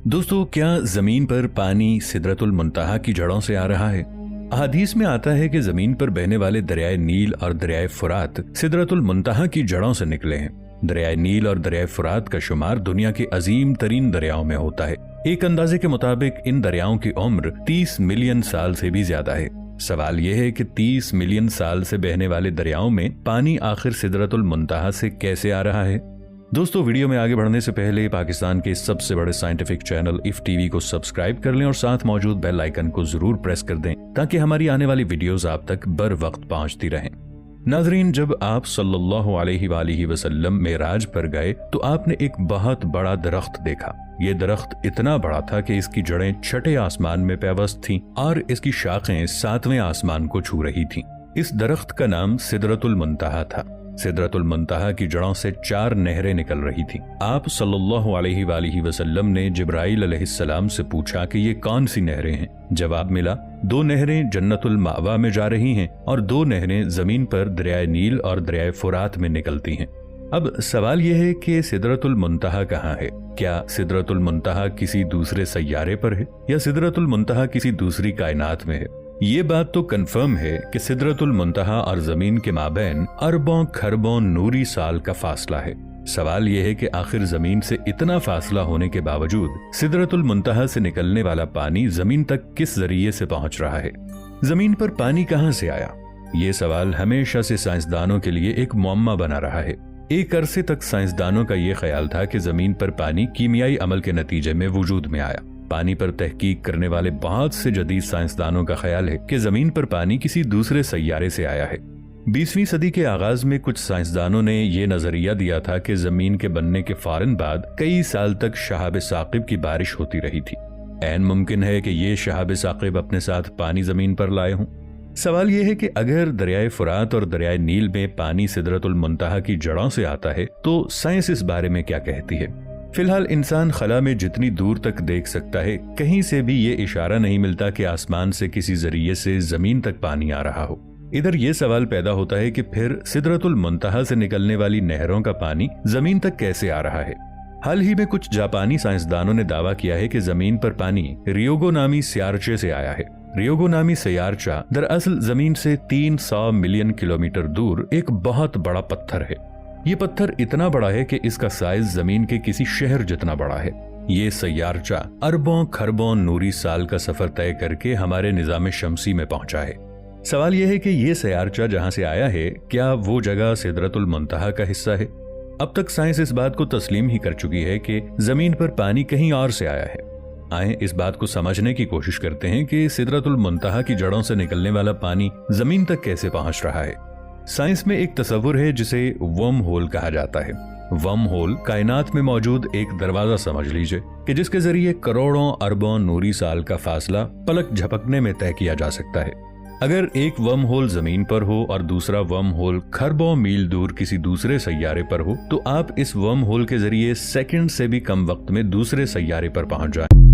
दोस्तों, क्या जमीन पर पानी सिदरतुल मुंतहा की जड़ों से आ रहा है? अहादीस में आता है कि जमीन पर बहने वाले दरियाए नील और दरियाए फुरात सिदरतुल मुंतहा की जड़ों से निकले हैं। दरियाए नील और दरियाए फुरात का शुमार दुनिया के अजीम तरीन दरियाओं में होता है। एक अंदाजे के मुताबिक इन दरियाओं की उम्र 30 मिलियन साल से भी ज्यादा है। सवाल यह है कि 30 मिलियन साल से बहने वाले दरियाओं में पानी आखिर सिदरतुल मुंतहा से कैसे आ रहा है? दोस्तों, वीडियो में आगे बढ़ने से पहले पाकिस्तान के सबसे बड़े साइंटिफिक चैनल इफ टीवी को सब्सक्राइब कर लें और साथ मौजूद बेल आइकन को जरूर प्रेस कर दें ताकि हमारी आने वाली वीडियोस आप तक बर वक्त पहुंचती रहें। नाजरीन, जब आप सल्लल्लाहु अलैहि वसल्लम मेराज पर गए तो आपने एक बहुत बड़ा दरख्त देखा। ये दरख्त इतना बड़ा था कि इसकी जड़ें छठे आसमान में पैवस्त थीं और इसकी शाखें 7वें आसमान को छू रही थीं। इस दरख्त का नाम सिदरतुल मुंतहा था। सिदरतुल मुंतहा की जड़ों से 4 नहरें निकल रही थीं। आप सल्लल्लाहु अलैहि वसल्लम ने जिब्राइल अलैहिस्सलाम से पूछा कि ये कौन सी नहरें हैं? जवाब मिला, 2 नहरें जन्नतुल मावा में जा रही हैं और 2 नहरें जमीन पर दरियाए नील और दरियाए फुरात में निकलती हैं। अब सवाल यह है कि सिदरतुल मुंतहा कहाँ है? क्या सिदरतुल मुंतहा किसी दूसरे सैयारे पर है या सिदरतुल मुंतहा किसी दूसरी कायनात में है? ये बात तो कंफर्म है कि सिदरतुल मुंतहा और जमीन के माबैन अरबों खरबों नूरी साल का फासला है। सवाल यह है कि आखिर जमीन से इतना फासला होने के बावजूद सिदरतुल मुंतहा से निकलने वाला पानी जमीन तक किस जरिए से पहुंच रहा है? जमीन पर पानी कहां से आया? ये सवाल हमेशा से साइंसदानों के लिए एक मुअम्मा बना रहा है। एक अरसे तक साइंसदानों का ये ख्याल था कि जमीन पर पानी कीमियाई अमल के नतीजे में वजूद में आया। पानी पर तहकीक करने वाले बहुत से जदीद साइंसदानों का ख्याल है कि जमीन पर पानी किसी दूसरे सैयारे से आया है। 20वीं सदी के आगाज में कुछ साइंसदानों ने यह नजरिया दिया था कि जमीन के बनने के फौरन बाद कई साल तक शहाब साकिब की बारिश होती रही थी। ऐन मुमकिन है कि ये शहाब साकिब अपने साथ पानी जमीन पर लाए हों। सवाल यह है कि अगर दरियाए फुरात और दरियाए नील में पानी सिदरतुल मुंतहा की जड़ों से आता है तो साइंस इस बारे में क्या कहती है? फिलहाल इंसान खला में जितनी दूर तक देख सकता है, कहीं से भी ये इशारा नहीं मिलता कि आसमान से किसी जरिए से जमीन तक पानी आ रहा हो। इधर ये सवाल पैदा होता है कि फिर सिदरतुल मुंतहा से निकलने वाली नहरों का पानी जमीन तक कैसे आ रहा है? हाल ही में कुछ जापानी साइंसदानों ने दावा किया है कि जमीन पर पानी रियोगो नामी सियारचे से आया है। रियोगो नामी सियारचा दरअसल जमीन से 300 मिलियन किलोमीटर दूर एक बहुत बड़ा पत्थर है। ये पत्थर इतना बड़ा है कि इसका साइज जमीन के किसी शहर जितना बड़ा है। ये सैयारचा अरबों खरबों नूरी साल का सफर तय करके हमारे निजाम शमसी में पहुंचा है। सवाल यह है कि ये सैयारचा जहां से आया है, क्या वो जगह सिदरतुल मुंतहा का हिस्सा है? अब तक साइंस इस बात को तस्लीम ही कर चुकी है कि जमीन पर पानी कहीं और से आया है। आए इस बात को समझने की कोशिश करते हैं कि सिदरतुल मुंतहा की जड़ों से निकलने वाला पानी जमीन तक कैसे पहुंच रहा है। साइंस में एक तस्वुर है जिसे वर्म होल कहा जाता है। वर्म होल कायनात में मौजूद एक दरवाजा समझ लीजिए कि जिसके जरिए करोड़ों अरबों नूरी साल का फासला पलक झपकने में तय किया जा सकता है। अगर एक वर्म होल जमीन पर हो और दूसरा वर्म होल खरबों मील दूर किसी दूसरे सैयारे पर हो तो आप इस वर्म होल के जरिए सेकंड से भी कम वक्त में दूसरे सैयारे पर पहुंच जाएं।